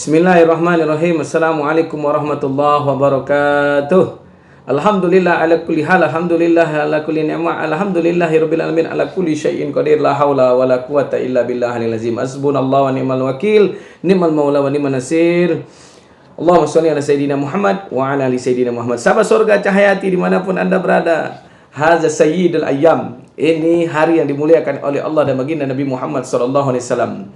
Bismillahirrahmanirrahim. Assalamualaikum warahmatullahi wabarakatuh. Alhamdulillah ala kulli hal, alhamdulillah ala kulli ni'mah, alhamdulillahirabbil alamin ala kulli syai'in qadir, la haula wala quwata illa billahil azim. Hasbunallahu wa ni'mal wakil, ni'mal maula wa ni'man nasir. Allahumma shalli ala sayyidina Muhammad wa ala ali sayyidina Muhammad. Sahabat surga cahayati dimanapun Anda berada, hadza sayyidul ayyam. Ini hari yang dimuliakan oleh Allah dan baginda Nabi Muhammad sallallahu alaihi wasallam.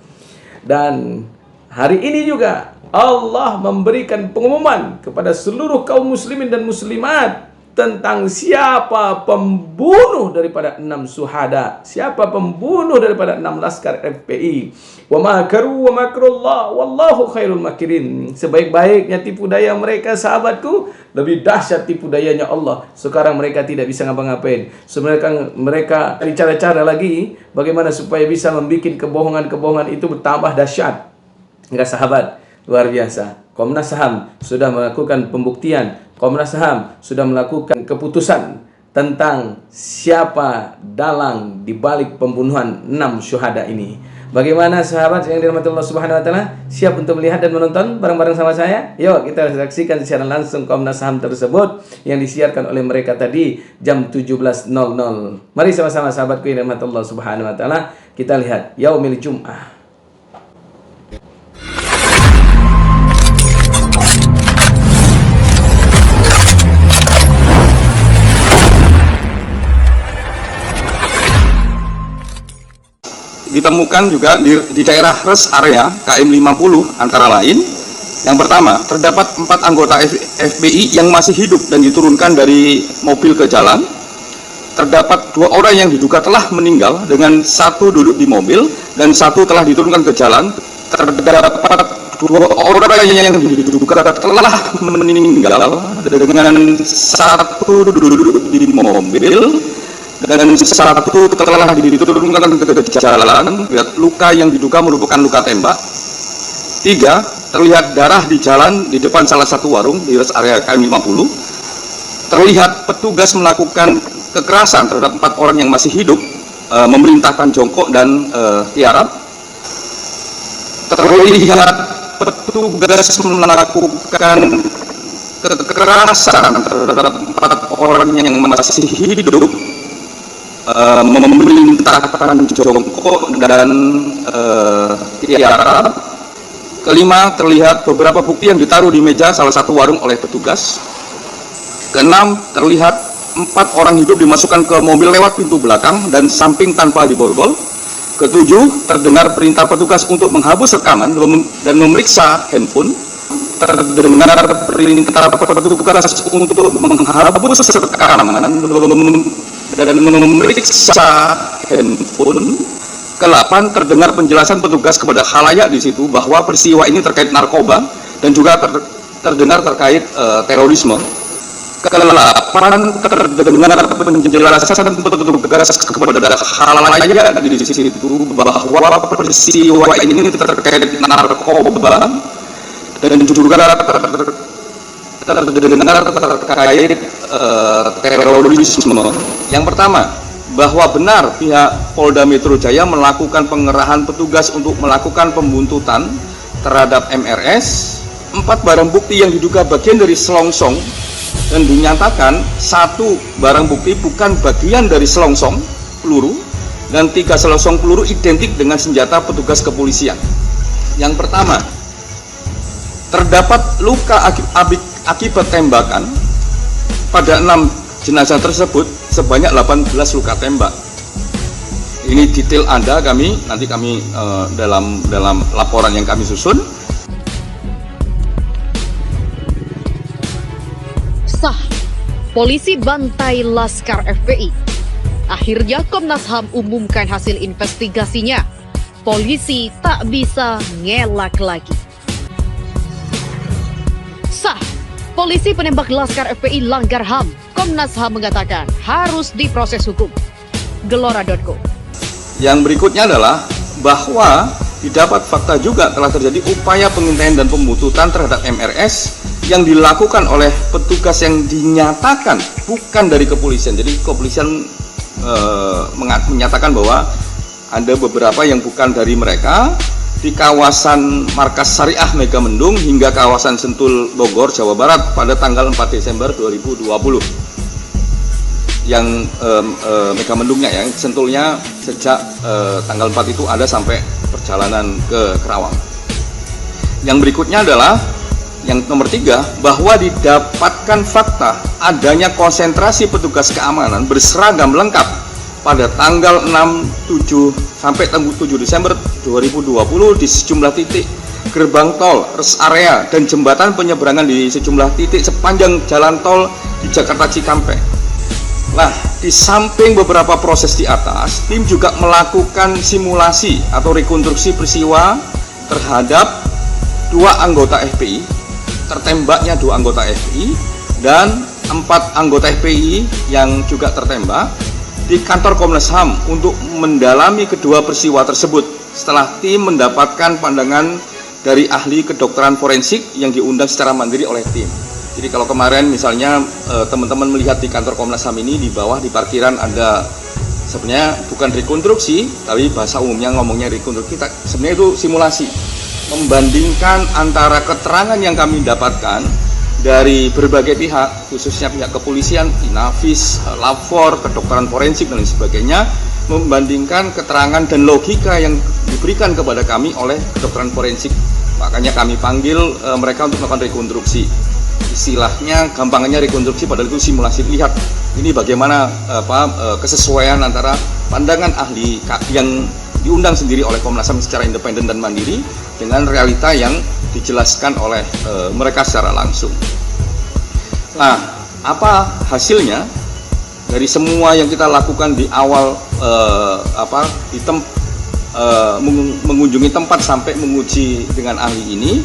Dan hari ini juga Allah memberikan pengumuman kepada seluruh kaum muslimin dan muslimat tentang siapa pembunuh daripada 6 syuhada, siapa pembunuh daripada 6 laskar FPI. Wa makaru wa makrullah wallahu khairul makirin. Sebaik-baiknya tipu daya mereka, sahabatku, lebih dahsyat tipu dayanya Allah. Sekarang mereka tidak bisa ngapa-ngapain. Sebenarnya mereka cari cara-cara lagi bagaimana supaya bisa membuat kebohongan-kebohongan itu bertambah dahsyat. Enggak, sahabat, luar biasa. Komnas HAM sudah melakukan pembuktian. Komnas HAM sudah melakukan keputusan tentang siapa dalang di balik pembunuhan 6 syuhada ini. Bagaimana sahabat yang dirahmati Allah Subhanahu wa taala? Siap untuk melihat dan menonton bareng-bareng sama saya? Yuk kita saksikan secara langsung Komnas HAM tersebut yang disiarkan oleh mereka tadi jam 17.00. Mari sama-sama sahabatku yang dirahmati Allah Subhanahu wa taala, kita lihat Yaumil Jum'ah. Ditemukan juga di daerah rest area KM 50 antara lain. Yang pertama, terdapat 4 anggota FPI yang masih hidup dan diturunkan dari mobil ke jalan. Terdapat 2 orang yang diduga telah meninggal dengan 1 duduk di mobil dan 1 telah diturunkan ke jalan. Terdapat 2 orang yang diduga telah meninggal dengan 1 duduk di mobil dan 1 telah diturunkan ke jalan. Luka yang diduga merupakan luka tembak. 3, terlihat darah di jalan di depan salah satu warung di rest area KM 50. Terlihat petugas melakukan kekerasan terhadap 4 orang yang masih hidup, memerintahkan jongkok dan tiarap. Terlihat petugas melakukan kekerasan terhadap 4 orang yang masih hidup, memerintahkan jongkok dan tiarap. 5, terlihat beberapa bukti yang ditaruh di meja salah satu warung oleh petugas. 6, terlihat 4 orang hidup dimasukkan ke mobil lewat pintu belakang dan samping tanpa diborgol. 7, terdengar perintah petugas untuk menghapus rekaman dan memeriksa handphone. Terdengar perintah petugas untuk menghapus rekaman dan memeriksa handphone. 8, terdengar penjelasan petugas kepada khalayak di situ bahwa peristiwa ini terkait narkoba dan juga terdengar terkait terorisme. 8, terdengar penjelasan petugas kepada khalayak di situ bahwa peristiwa ini terkait narkoba dan juga terdengar terkait terorisme. Yang pertama, bahwa benar pihak Polda Metro Jaya melakukan pengerahan petugas untuk melakukan pembuntutan terhadap MRS. 4 barang bukti yang diduga bagian dari selongsong dan dinyatakan 1 barang bukti bukan bagian dari selongsong peluru dan 3 selongsong peluru identik dengan senjata petugas kepolisian. Yang pertama, terdapat luka akibat tembakan pada 6 jenazah tersebut sebanyak 18 luka tembak. Ini detail nanti kami dalam laporan yang kami susun. Sah, polisi bantai laskar FPI. Akhirnya Komnas HAM umumkan hasil investigasinya. Polisi tak bisa ngelak lagi. Sah, polisi penembak laskar FPI langgar HAM. Komnas HAM mengatakan harus diproses hukum. Gelora.co. Yang berikutnya adalah bahwa didapat fakta juga telah terjadi upaya pengintaian dan pembuntutan terhadap MRS yang dilakukan oleh petugas yang dinyatakan bukan dari kepolisian. Jadi kepolisian menyatakan bahwa ada beberapa yang bukan dari mereka di kawasan Markas Syariah Megamendung hingga kawasan Sentul Bogor, Jawa Barat pada tanggal 4 Desember 2020. Yang Megamendungnya ya, Sentulnya sejak tanggal 4 itu ada sampai perjalanan ke Kerawang. Yang berikutnya adalah yang nomor 3, bahwa didapatkan fakta adanya konsentrasi petugas keamanan berseragam lengkap pada tanggal 6, 7 sampai 7 Desember 2020 di sejumlah titik gerbang tol, rest area, dan jembatan penyeberangan di sejumlah titik sepanjang jalan tol di Jakarta Cikampek. Nah, di samping beberapa proses di atas, tim juga melakukan simulasi atau rekonstruksi peristiwa terhadap 2 anggota FPI, tertembaknya 2 anggota FPI, dan 4 anggota FPI yang juga tertembak di kantor Komnas HAM untuk mendalami kedua peristiwa tersebut setelah tim mendapatkan pandangan dari ahli kedokteran forensik yang diundang secara mandiri oleh tim. Jadi kalau kemarin misalnya teman-teman melihat di kantor Komnas HAM ini di bawah di parkiran ada, sebenarnya bukan rekonstruksi, tapi bahasa umumnya ngomongnya rekonstruksi, sebenarnya itu simulasi, membandingkan antara keterangan yang kami dapatkan dari berbagai pihak, khususnya pihak kepolisian, Inavis, Lapor, kedokteran forensik dan lain sebagainya, membandingkan keterangan dan logika yang diberikan kepada kami oleh kedokteran forensik. Makanya kami panggil mereka untuk melakukan rekonstruksi. Istilahnya gampangnya rekonstruksi, padahal itu simulasi. Lihat ini bagaimana kesesuaian antara pandangan ahli yang diundang sendiri oleh Komnas HAM secara independen dan mandiri dengan realita yang dijelaskan oleh mereka secara langsung. Nah, apa hasilnya dari semua yang kita lakukan di awal mengunjungi tempat sampai menguji dengan ahli ini?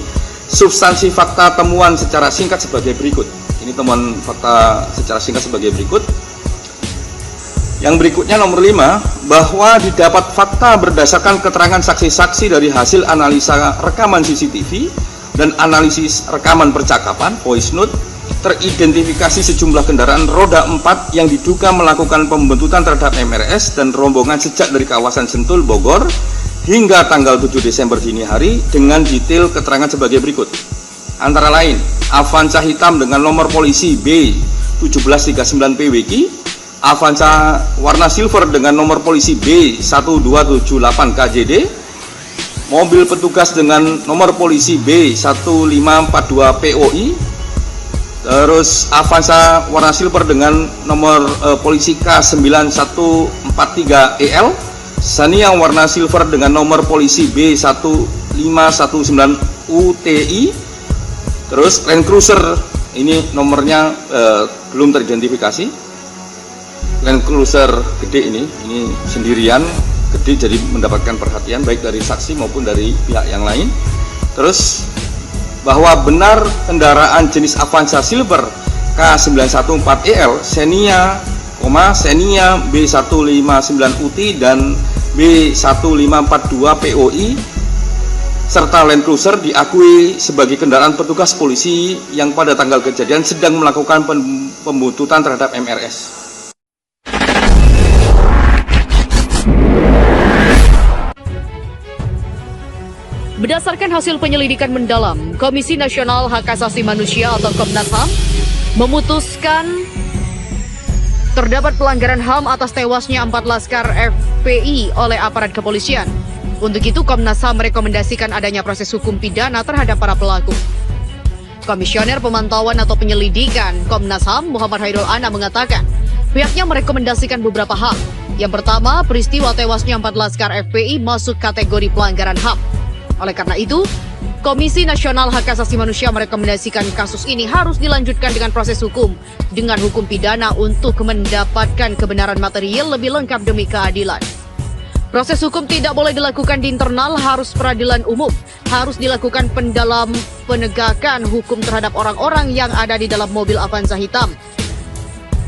Substansi fakta temuan secara singkat sebagai berikut. Ini temuan fakta secara singkat sebagai berikut. Yang berikutnya nomor 5, bahwa didapat fakta berdasarkan keterangan saksi-saksi dari hasil analisa rekaman CCTV dan analisis rekaman percakapan, voice note, teridentifikasi sejumlah kendaraan roda 4 yang diduga melakukan pembentutan terhadap MRS dan rombongan sejak dari kawasan Sentul, Bogor, hingga tanggal 7 Desember dini hari dengan detail keterangan sebagai berikut. Antara lain, Avanza hitam dengan nomor polisi B1739 PWK, Avanza warna silver dengan nomor polisi B1278 KJD, mobil petugas dengan nomor polisi B1542 POI, terus Avanza warna silver dengan nomor polisi K9143 EL, Xenia warna silver dengan nomor polisi B1519 UTI, terus Land Cruiser ini nomornya belum teridentifikasi. Land Cruiser gede ini sendirian, gede, jadi mendapatkan perhatian baik dari saksi maupun dari pihak yang lain. Terus bahwa benar kendaraan jenis Avanza Silver K914EL, Xenia B159 UT dan B1542 POI serta Land Cruiser diakui sebagai kendaraan petugas polisi yang pada tanggal kejadian sedang melakukan pembuntutan terhadap MRS. Berdasarkan hasil penyelidikan mendalam, Komisi Nasional Hak Asasi Manusia atau Komnas HAM memutuskan terdapat pelanggaran HAM atas tewasnya 4 laskar FPI oleh aparat kepolisian. Untuk itu, Komnas HAM merekomendasikan adanya proses hukum pidana terhadap para pelaku. Komisioner Pemantauan atau Penyelidikan Komnas HAM Muhammad Hairul Ana mengatakan, pihaknya merekomendasikan beberapa hal. Yang pertama, peristiwa tewasnya 4 laskar FPI masuk kategori pelanggaran HAM. Oleh karena itu, Komisi Nasional Hak Asasi Manusia merekomendasikan kasus ini harus dilanjutkan dengan proses hukum, dengan hukum pidana untuk mendapatkan kebenaran material lebih lengkap demi keadilan. Proses hukum tidak boleh dilakukan di internal, harus peradilan umum, harus dilakukan pendalam penegakan hukum terhadap orang-orang yang ada di dalam mobil Avanza hitam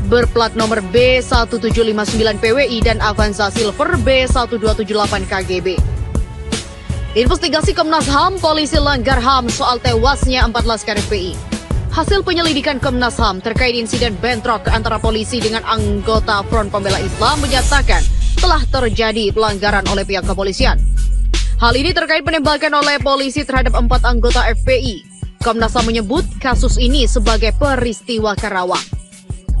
berplat nomor B1759 PWI dan Avanza Silver B1278 KGB. Investigasi Komnas HAM, polisi langgar HAM soal tewasnya 4 laskar FPI. Hasil penyelidikan Komnas HAM terkait insiden bentrok antara polisi dengan anggota Front Pembela Islam menyatakan telah terjadi pelanggaran oleh pihak kepolisian. Hal ini terkait penembakan oleh polisi terhadap 4 anggota FPI. Komnas HAM menyebut kasus ini sebagai peristiwa Karawang.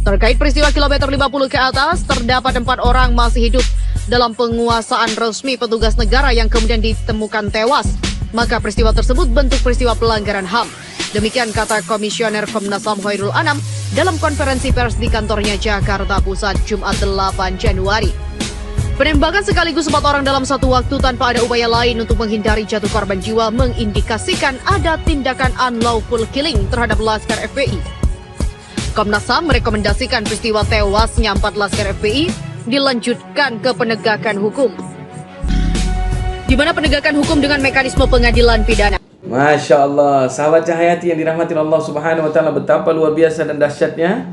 Terkait peristiwa kilometer 50 ke atas, terdapat 4 orang masih hidup dalam penguasaan resmi petugas negara yang kemudian ditemukan tewas. Maka peristiwa tersebut bentuk peristiwa pelanggaran HAM. Demikian kata Komisioner Komnas HAM Khairul Anam dalam konferensi pers di kantornya Jakarta Pusat Jumat 8 Januari. Penembakan sekaligus 4 orang dalam satu waktu tanpa ada upaya lain untuk menghindari jatuh korban jiwa mengindikasikan ada tindakan unlawful killing terhadap laskar FPI. Komnas HAM merekomendasikan peristiwa tewasnya 4 laskar FPI dilanjutkan ke penegakan hukum, di mana penegakan hukum dengan mekanisme pengadilan pidana. Masya Allah, sahabat Cahayati yang dirahmati Allah Subhanahu wa Ta'ala, betapa luar biasa dan dahsyatnya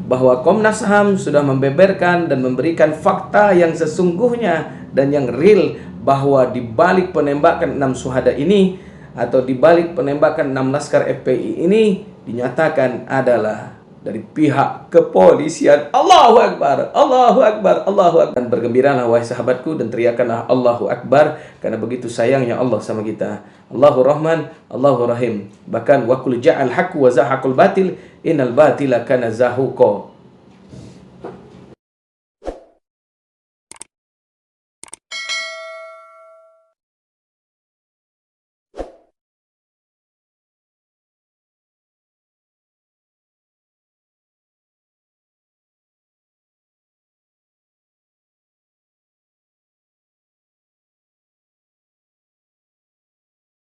bahwa Komnas HAM sudah membeberkan dan memberikan fakta yang sesungguhnya dan yang real bahwa di balik penembakan 6 syuhada ini atau di balik penembakan 6 laskar FPI ini dinyatakan adalah dari pihak kepolisian. Allahu Akbar, Allahu Akbar, Allahu Akbar. Dan bergembiralah wahai sahabatku dan teriakanlah Allahu Akbar karena begitu sayangnya Allah sama kita. Allahu Rahman, Allahu Rahim. Bahkan wa qul ja'al haqqu wa zahaqul batil innal batila kana zahuqa.